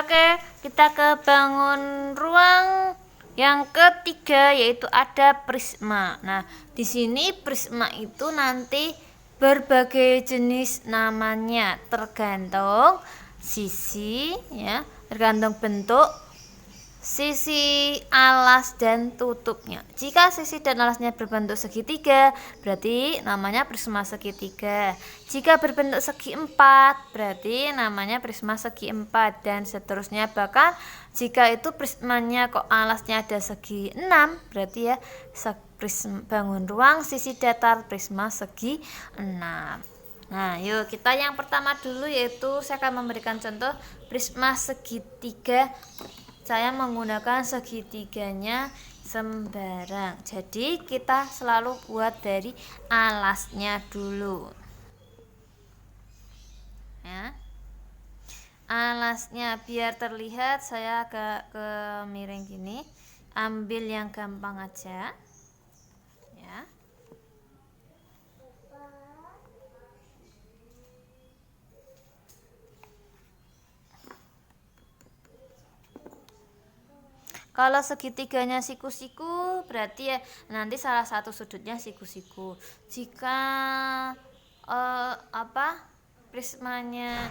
Oke, kita ke bangun ruang yang ketiga, yaitu ada prisma. Nah, di sini prisma itu nanti berbagai jenis namanya, tergantung sisi ya, tergantung bentuk sisi alas dan tutupnya. Jika sisi dan alasnya berbentuk segitiga, berarti namanya prisma segitiga. Jika berbentuk segi empat, berarti namanya prisma segi empat, dan seterusnya. Bahkan jika itu prismanya kok alasnya ada segi 6, berarti ya bangun ruang sisi datar prisma segi 6. Nah, yuk kita yang pertama dulu, yaitu saya akan memberikan contoh prisma segitiga. Saya menggunakan segitiganya sembarang. Jadi kita selalu buat dari alasnya dulu ya. Alasnya biar terlihat, saya agak ke miring gini. Ambil yang gampang aja ya. Kalau segitiganya siku-siku, berarti ya nanti salah satu sudutnya siku-siku. Jika prismanya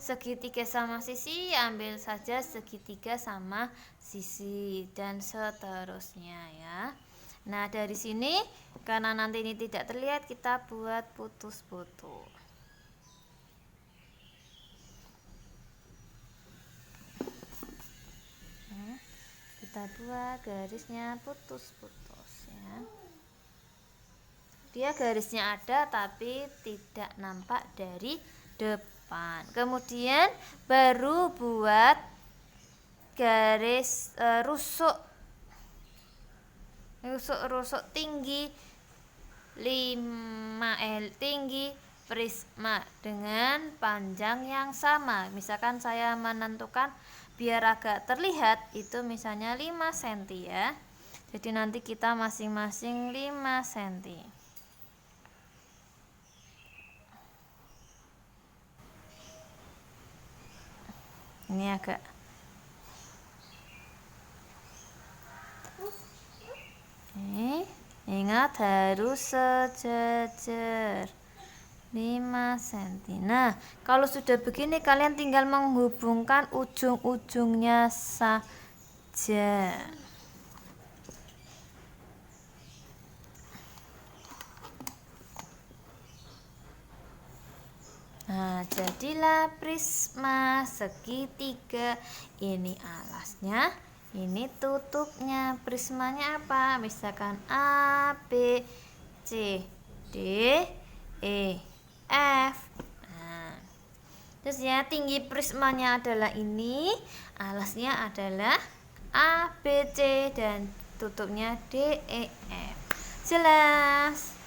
segitiga sama sisi, ambil saja segitiga sama sisi, dan seterusnya ya. Nah, dari sini karena nanti ini tidak terlihat, kita buat putus-putus. Kita buat garisnya putus-putus ya. Dia garisnya ada tapi tidak nampak dari depan. Kemudian baru buat garis rusuk tinggi tinggi prisma dengan panjang yang sama. Misalkan saya menentukan biar agak terlihat itu misalnya 5 cm ya. Jadi nanti kita masing-masing 5 cm. Ini agak ingat harus sejajar 5 cm. Nah, kalau sudah begini kalian tinggal menghubungkan ujung-ujungnya saja. Nah, jadilah prisma segitiga. Ini alasnya, ini tutupnya. Prismanya apa? Misalkan A, B, C, D, E, F. Nah, terus ya, tinggi prismanya adalah ini, alasnya adalah A, B, C, dan tutupnya D, E, F. Jelas?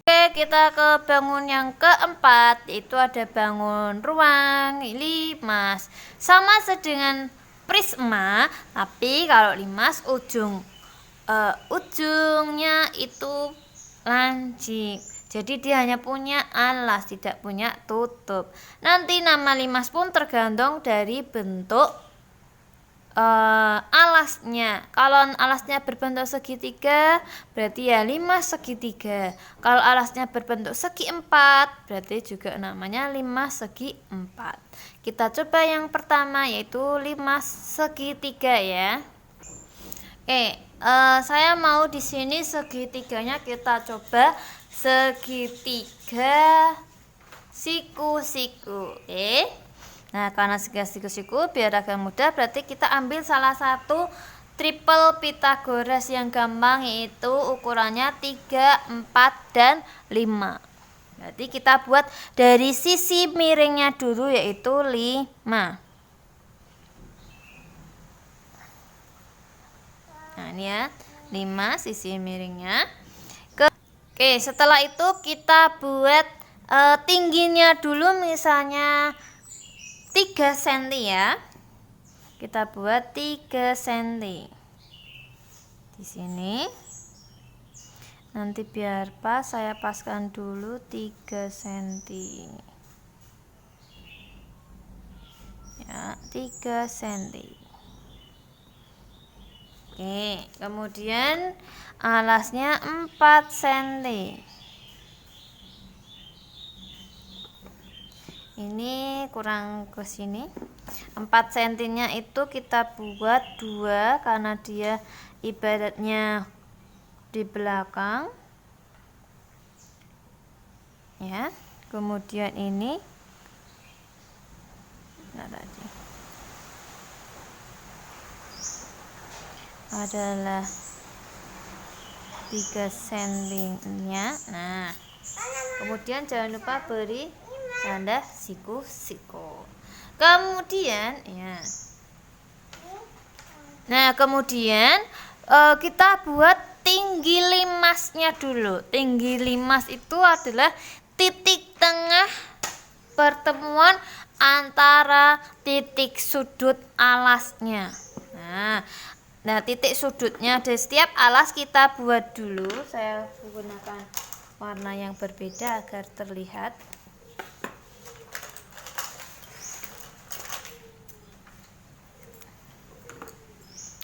Oke, kita ke bangun yang keempat, yaitu ada bangun ruang limas. Sama dengan prisma, tapi kalau limas ujungnya itu lancip. Jadi dia hanya punya alas, tidak punya tutup. Nanti nama limas pun tergantung dari bentuk alasnya. Kalau alasnya berbentuk segitiga, berarti ya 5 segitiga. Kalau alasnya berbentuk segi 4, berarti juga namanya 5 segi 4. Kita coba yang pertama, yaitu 5 segitiga ya. Saya mau di sini segitiganya kita coba segitiga siku-siku. Nah, karena siku-siku biar agak mudah, berarti kita ambil salah satu triple Pythagoras yang gampang, yaitu ukurannya 3, 4, dan 5. Berarti kita buat dari sisi miringnya dulu, yaitu 5. Nah, ini ya, 5 sisi miringnya. Oke, setelah itu kita buat tingginya dulu, misalnya 3 cm ya. Kita buat 3 cm di sini. Nanti biar pas saya paskan dulu 3 cm. Ya, 3 cm. Oke, kemudian alasnya 4 cm. Ini kurang ke sini. 4 cm-nya itu kita buat 2 karena dia ibaratnya di belakang. Ya. Kemudian ini adalah 3 cm-nya. Nah, kemudian jangan lupa beri tanda siku-siku. Kemudian ya. Nah, kemudian kita buat tinggi limasnya dulu. Tinggi limas itu adalah titik tengah pertemuan antara titik sudut alasnya. Nah, titik sudutnya dari setiap alas kita buat dulu. Saya menggunakan warna yang berbeda agar terlihat.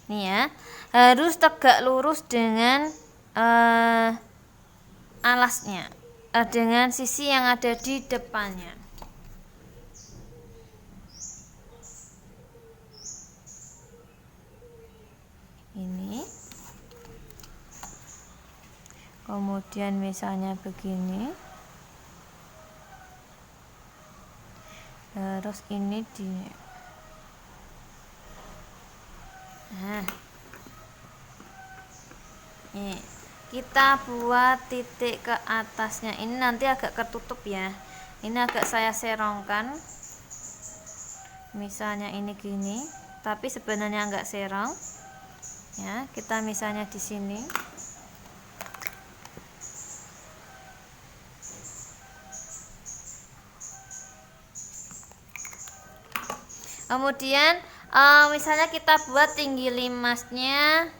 Nih ya, harus tegak lurus dengan alasnya, dengan sisi yang ada di depannya. Ini. Kemudian misalnya begini. Terus ini di Nih, kita buat titik ke atasnya. Ini nanti agak ketutup ya. Ini agak saya serongkan. Misalnya ini gini, tapi sebenarnya enggak serong. Ya, kita misalnya di sini. Kemudian misalnya kita buat tinggi limasnya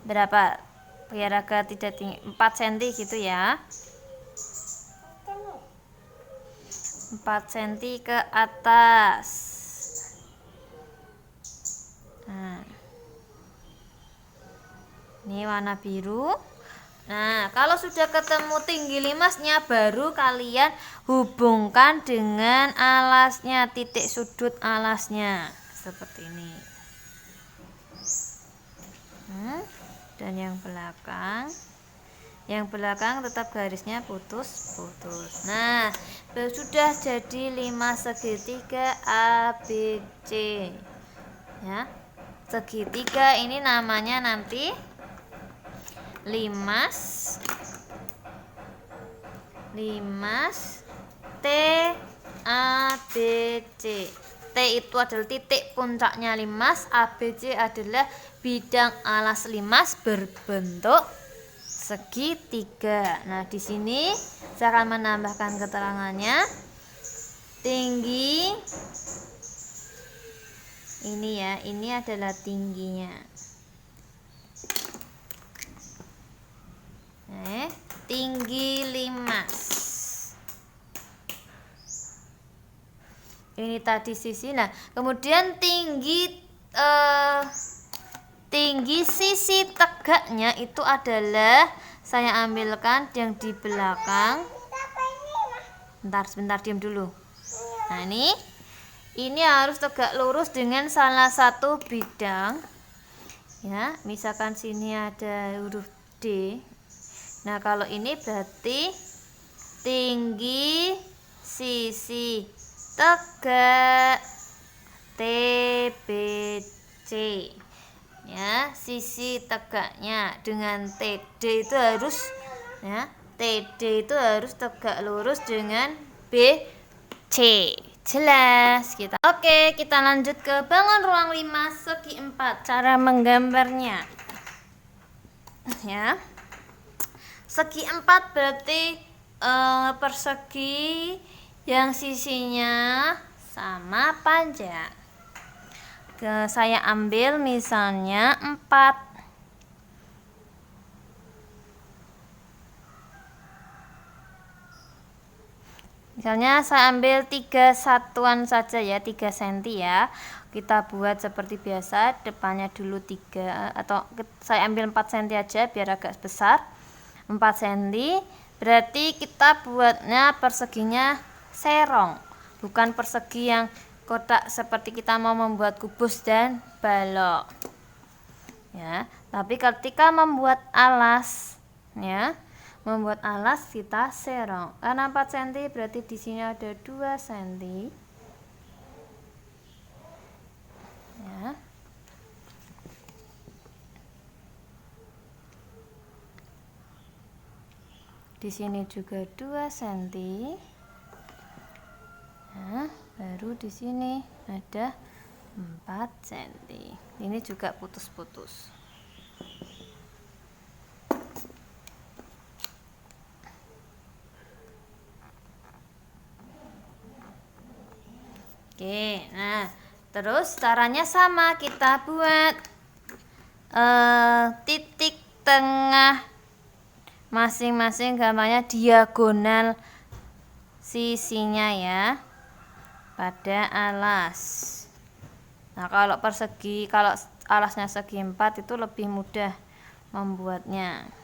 berapa? Biar agak tidak tinggi, 4 cm gitu ya. 4 cm ke atas. Nah, ini warna biru. Nah, kalau sudah ketemu tinggi limasnya, baru kalian hubungkan dengan alasnya, titik sudut alasnya seperti ini. Dan yang belakang tetap garisnya putus-putus. Nah, sudah jadi 5 segitiga ABC ya. Segitiga ini namanya nanti limas T A B C. T itu adalah titik puncaknya limas, ABC adalah bidang alas limas berbentuk segitiga. Nah, di sini saya akan menambahkan keterangannya. Tinggi ini ya, ini adalah tingginya. Tinggi limas. Ini tadi sisi. Nah, kemudian tinggi sisi tegaknya itu adalah saya ambilkan yang di belakang. Sebentar diam dulu. Nah, ini harus tegak lurus dengan salah satu bidang. Ya, misalkan sini ada huruf D. Nah, kalau ini berarti tinggi sisi tegak TBC. Ya, sisi tegaknya dengan TD itu harus ya, TD itu harus tegak lurus dengan BC. Jelas kita. Oke, kita lanjut ke bangun ruang 5 segi 4. Cara menggambarnya. Ya. Segi 4 berarti persegi yang sisinya sama panjang. Saya ambil misalnya 4. Misalnya saya ambil 3 satuan saja ya, 3 cm ya. Kita buat seperti biasa, depannya dulu 3 atau saya ambil 4 cm aja biar agak besar. 4 cm. Berarti kita buatnya perseginya serong, bukan persegi yang kotak seperti kita mau membuat kubus dan balok. Ya, tapi ketika membuat alas ya, membuat alas kita serong. Karena 4 cm berarti di sini ada 2 cm. Ya. Di sini juga 2 cm. Nah, baru di sini ada 4 cm. Ini juga putus-putus. Oke, nah terus caranya sama, kita buat titik tengah masing-masing, gambarnya diagonal sisinya ya pada alas. Nah kalau persegi, kalau alasnya segi 4 itu lebih mudah membuatnya.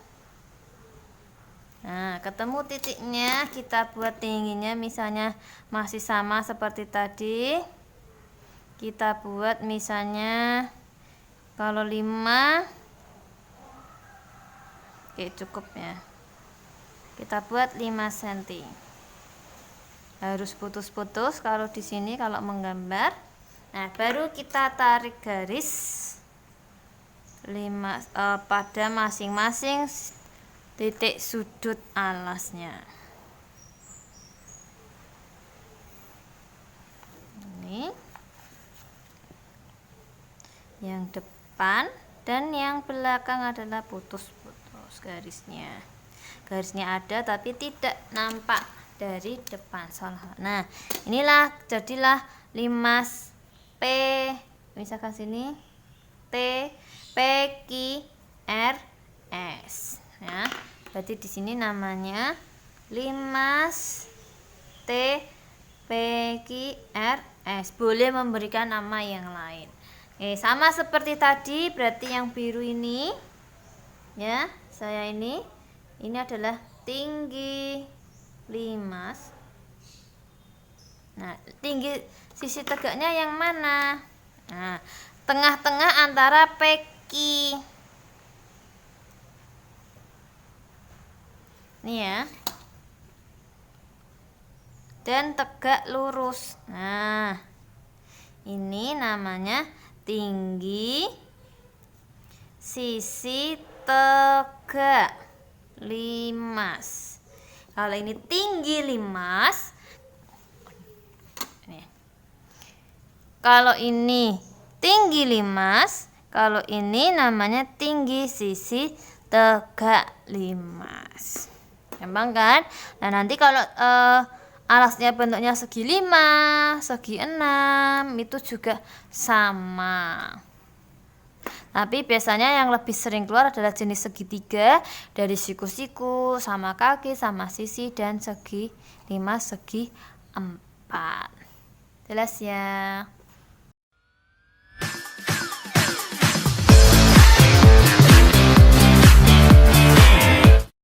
Nah ketemu titiknya, kita buat tingginya misalnya masih sama seperti tadi. Kita buat misalnya kalau 5, oke cukup ya, kita buat 5 cm. Harus putus-putus kalau di sini kalau menggambar. Nah baru kita tarik garis pada masing-masing titik sudut alasnya. Ini yang depan dan yang belakang adalah putus-putus garisnya. Garisnya ada tapi tidak nampak dari depan. Nah inilah jadilah 5 P, misalkan sini T P Q R S ya. Berarti di sini namanya 5 T P Q R S. Boleh memberikan nama yang lain. Sama seperti tadi, berarti yang biru ini ya, saya ini adalah tinggi 5. Nah, tinggi sisi tegaknya yang mana? Nah, tengah-tengah antara peki. Nih ya. Dan tegak lurus. Nah, ini namanya tinggi sisi tegak 5. Kalau ini tinggi 5. Kalau ini tinggi 5, kalau ini namanya tinggi sisi tegak 5. Gampang kan? Nah, nanti kalau alasnya bentuknya segi 5, segi 6 itu juga sama. Tapi biasanya yang lebih sering keluar adalah jenis segitiga dari siku-siku, sama kaki, sama sisi, dan segi 5, segi 4. Jelas ya?